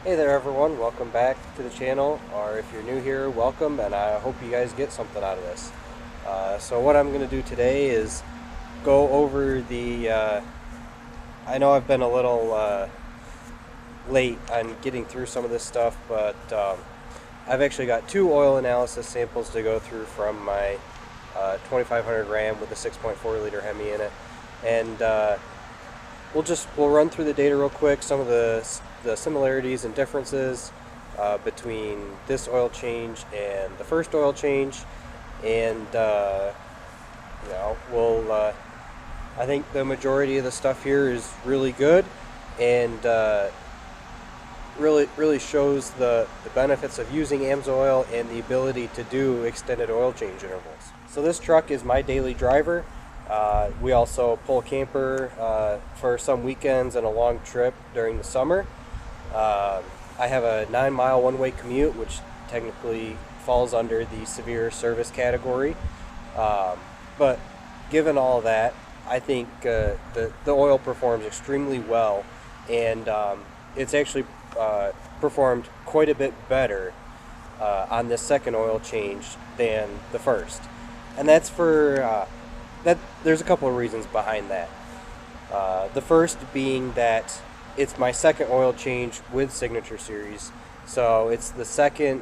Hey there everyone, welcome back to the channel, or if you're new here, welcome, and I hope you guys get something out of this. So what I'm going to do today is go over I know I've been a little late on getting through some of this stuff, but I've actually got two oil analysis samples to go through from my 2500 Ram with a 6.4 liter Hemi in it, and we'll run through the data real quick, some of the similarities and differences between this oil change and the first oil change, and I think the majority of the stuff here is really good, and really shows the benefits of using AMSOIL and the ability to do extended oil change intervals. So this truck is my daily driver. We also pull camper for some weekends and a long trip during the summer. I have a 9-mile one-way commute, which technically falls under the severe service category. But given all that, I think the oil performs extremely well, and it's actually performed quite a bit better on this second oil change than the first. And that's for there's a couple of reasons behind that. The first being that it's my second oil change with Signature Series, so it's the second.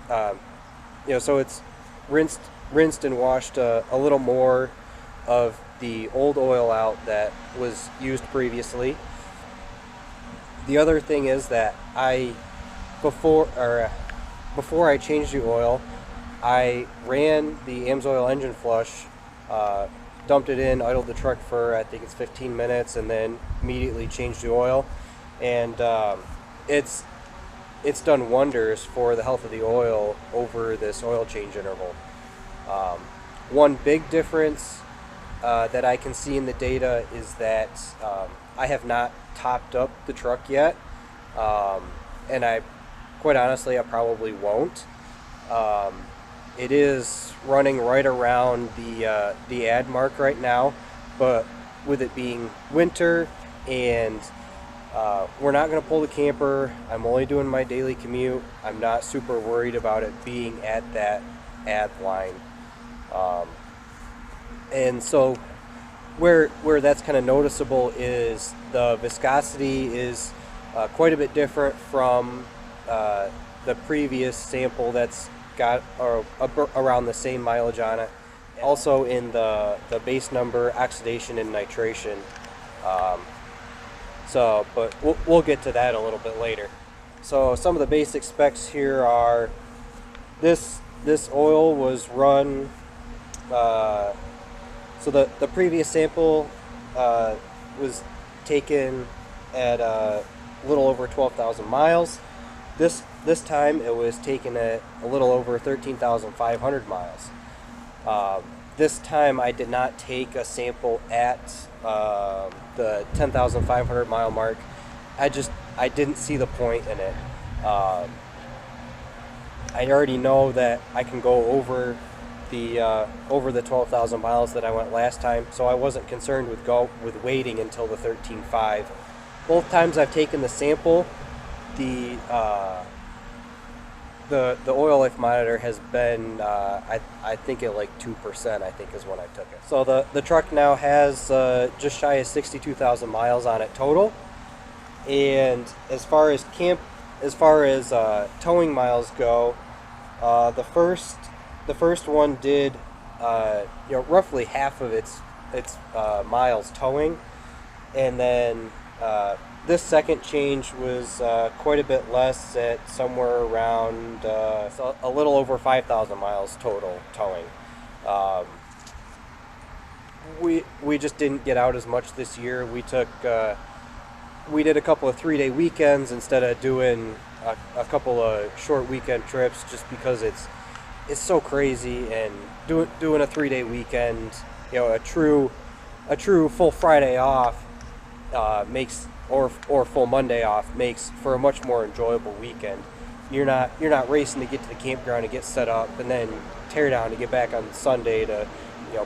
So it's rinsed and washed a little more of the old oil out that was used previously. The other thing is that before I changed the oil, I ran the AMSOIL engine flush, dumped it in, idled the truck for I think it's 15 minutes, and then immediately changed the oil, and it's done wonders for the health of the oil over this oil change interval. One big difference that I can see in the data is that I have not topped up the truck yet, and quite honestly, I probably won't. It is running right around the ad mark right now, but with it being winter and we're not going to pull the camper, I'm only doing my daily commute, I'm not super worried about it being at that ad line. And so where that's kind of noticeable is the viscosity is quite a bit different from the previous sample that's got around the same mileage on it. Also in the base number, oxidation, and nitration. But we'll get to that a little bit later. So some of the basic specs here are this oil was run. So the previous sample was taken at a little over 12,000 miles. This time it was taken at a little over 13,500 miles. This time I did not take a sample at the 10,500 mile mark. I didn't see the point in it. I already know that I can go over the 12,000 miles that I went last time, so I wasn't concerned with waiting until the 13.5. Both times I've taken the sample, the oil life monitor has been I think at like 2%, I think is when I took it. So the truck now has just shy of 62,000 miles on it total, and as far as towing miles go, the first one did roughly half of its miles towing, and then this second change was quite a bit less, at somewhere around a little over 5,000 miles total towing. We just didn't get out as much this year. We did a couple of 3-day weekends instead of doing a couple of short weekend trips, just because it's so crazy, and doing a 3-day weekend, a true full Friday off makes or full Monday off makes for a much more enjoyable weekend. You're not racing to get to the campground and get set up and then tear down to get back on Sunday to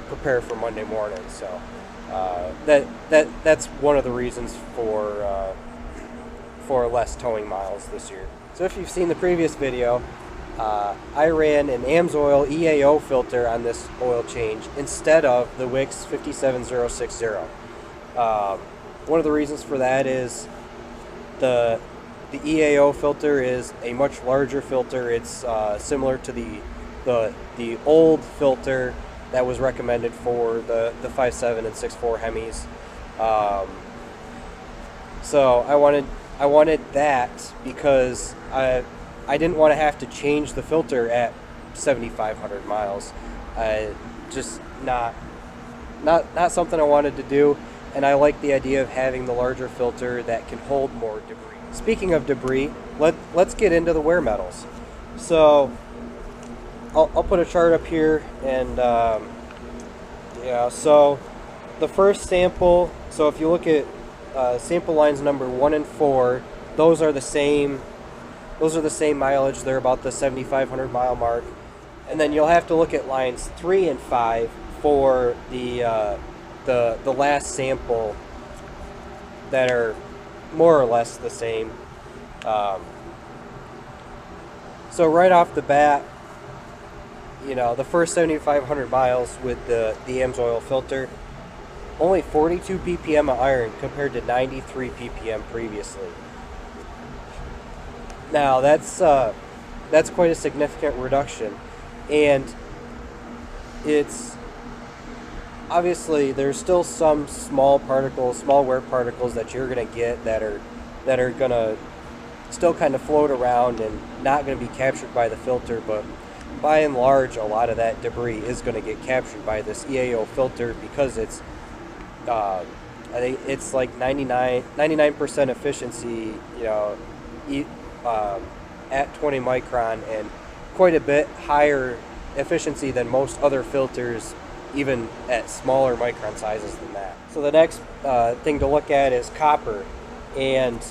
prepare for Monday morning. So that's one of the reasons for for less towing miles this year. So if you've seen the previous video, I ran an AMSOIL EAO filter on this oil change instead of the Wix 57060. One of the reasons for that is the EAO filter is a much larger filter. It's similar to the old filter that was recommended for the 5.7 and 6.4 Hemis. So I wanted that because I didn't want to have to change the filter at 7,500 miles. Just not something I wanted to do, and I like the idea of having the larger filter that can hold more debris. Speaking of debris, let's get into the wear metals. So I'll put a chart up here, and so the first sample, so if you look at sample lines number 1 and 4, those are the same mileage. They're about the 7,500 mile mark. And then you'll have to look at lines 3 and 5 for the last sample that are more or less the same. So right off the bat, the first 7,500 miles with the AMSOIL filter, only 42 ppm of iron compared to 93 ppm previously. Now that's quite a significant reduction, and it's obviously there's still some small wear particles that you're gonna get that are gonna still kind of float around and not gonna be captured by the filter, but by and large, a lot of that debris is going to get captured by this EAO filter because it's, I think it's like 99% efficiency, at 20 micron, and quite a bit higher efficiency than most other filters, even at smaller micron sizes than that. So the next thing to look at is copper, and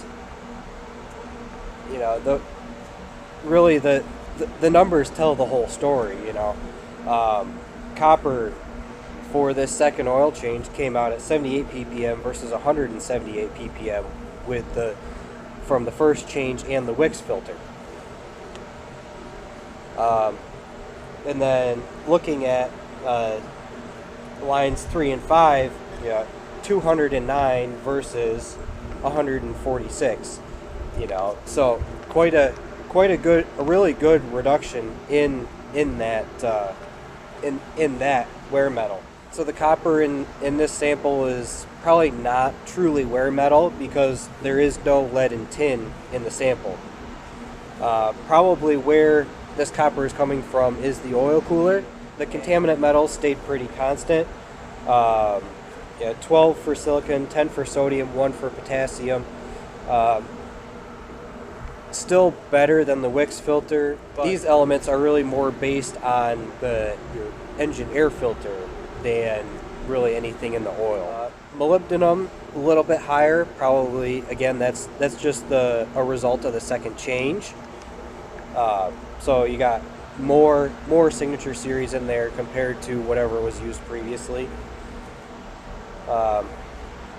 the numbers tell the whole story. Copper for this second oil change came out at 78 ppm versus 178 ppm from the first change and the Wix filter. And then looking at lines 3 and 5, 209 versus 146. So quite a really good reduction in that wear metal. So the copper in this sample is probably not truly wear metal because there is no lead and tin in the sample. Probably where this copper is coming from is the oil cooler. The contaminant metals stayed pretty constant. 12 for silicon, 10 for sodium, 1 for potassium. Still better than the Wix filter. These elements are really more based on your engine air filter than really anything in the oil. Molybdenum a little bit higher, probably. Again, that's just a result of the second change. So you got more signature series in there compared to whatever was used previously.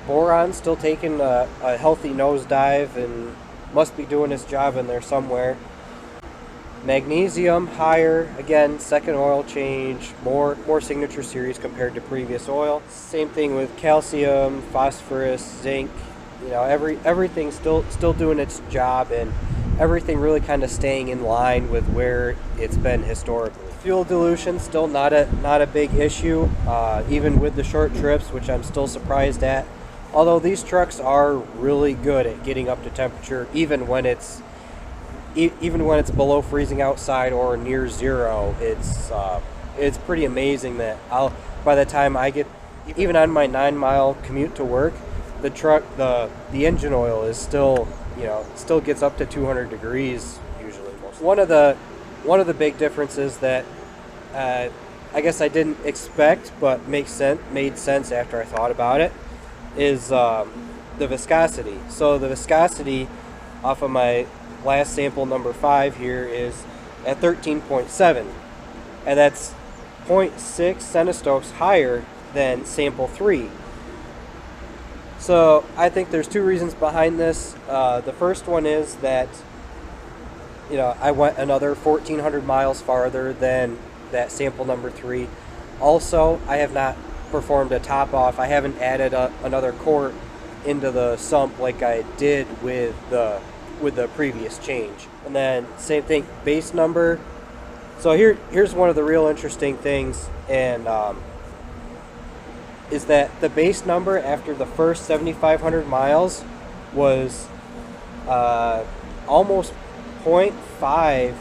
Boron still taking a healthy nosedive and must be doing its job in there somewhere. Magnesium higher, again, second oil change, more signature series compared to previous oil. Same thing with calcium, phosphorus, zinc. Everything's still doing its job, and everything really kind of staying in line with where it's been historically. Fuel dilution still not a big issue, even with the short trips, which I'm still surprised at. Although these trucks are really good at getting up to temperature, even when it's below freezing outside or near zero. It's pretty amazing that by the time I get, even on my 9-mile commute to work, the engine oil is still gets up to 200 degrees usually. One of the big differences that I guess I didn't expect but made sense after I thought about it is the viscosity. So the viscosity off of my last sample number 5 here is at 13.7, and that's 0.6 centistokes higher than sample 3. So I think there's two reasons behind this. The first one is that, you know, I went another 1,400 miles farther than that sample number 3. Also, I have not performed a top off. I haven't added another quart into the sump like I did with the previous change. And then same thing, base number. So here's one of the real interesting things, and is that the base number after the first 7,500 miles was almost 0.5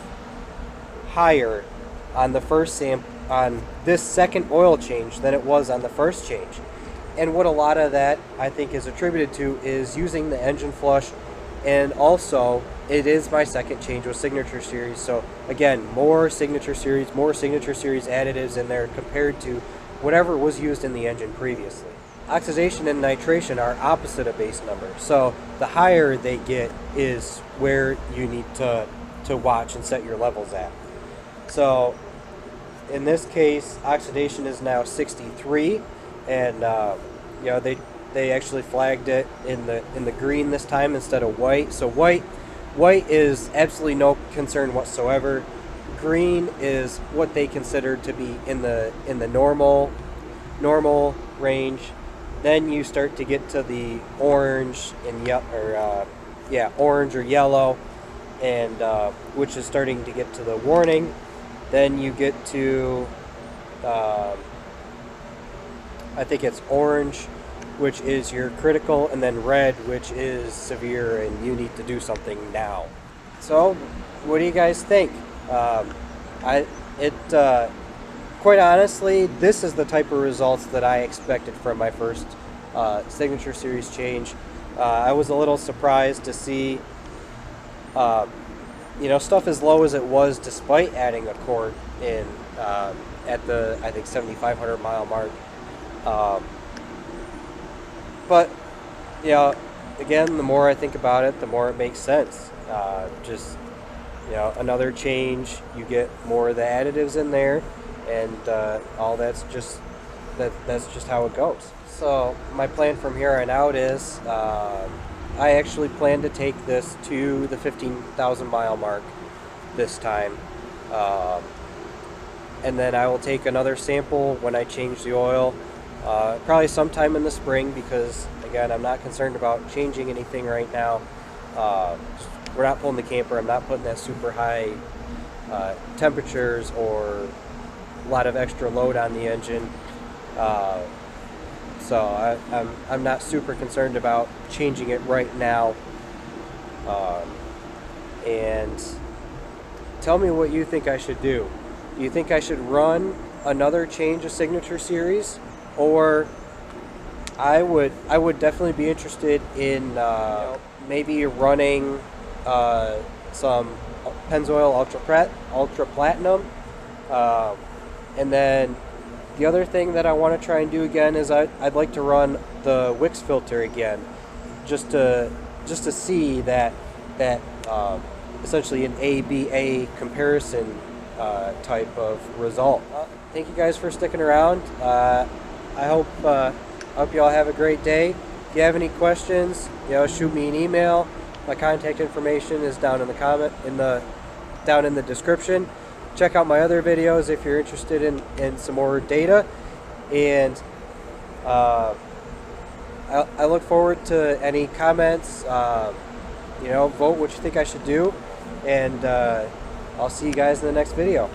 higher on the first on this second oil change than it was on the first change. And what a lot of that I think is attributed to is using the engine flush, and also it is my second change with Signature Series. So again, more Signature Series additives in there compared to whatever was used in the engine previously. Oxidation and nitration are opposite of base number. So the higher they get is where you need to watch and set your levels at. So in this case, oxidation is now 63, and you know, they actually flagged it in the green this time instead of white. So white is absolutely no concern whatsoever. Green is what they consider to be in the normal range. Then you start to get to the orange and orange or yellow, and which is starting to get to the warning. Then you get to I think it's orange, which is your critical, and then red, which is severe and you need to do something now. So what do you guys think? Quite honestly, this is the type of results that I expected from my first Signature Series change. I was a little surprised to see you know, stuff as low as it was despite adding a quart in at the, I think, 7,500 mile mark. But you know, again, the more I think about it, the more it makes sense. Just, you know, another change, you get more of the additives in there, and all that's just how it goes. So my plan from here on out is I actually plan to take this to the 15,000 mile mark this time, and then I will take another sample when I change the oil, probably sometime in the spring, because again, I'm not concerned about changing anything right now. We're not pulling the camper. I'm not putting that super high temperatures or a lot of extra load on the engine. So I'm not super concerned about changing it right now. And tell me what you think I should do. Do you think I should run another change of Signature Series, or I would definitely be interested in maybe running some Pennzoil Ultra Platinum, and then the other thing that I want to try and do again is I'd like to run the Wix filter again, just to see that essentially an ABA comparison type of result. Thank you guys for sticking around. I hope you all have a great day. If you have any questions, you know, shoot me an email. My contact information is down in the description. Check out my other videos if you're interested in some more data, and I look forward to any comments. You know, vote what you think I should do, and I'll see you guys in the next video.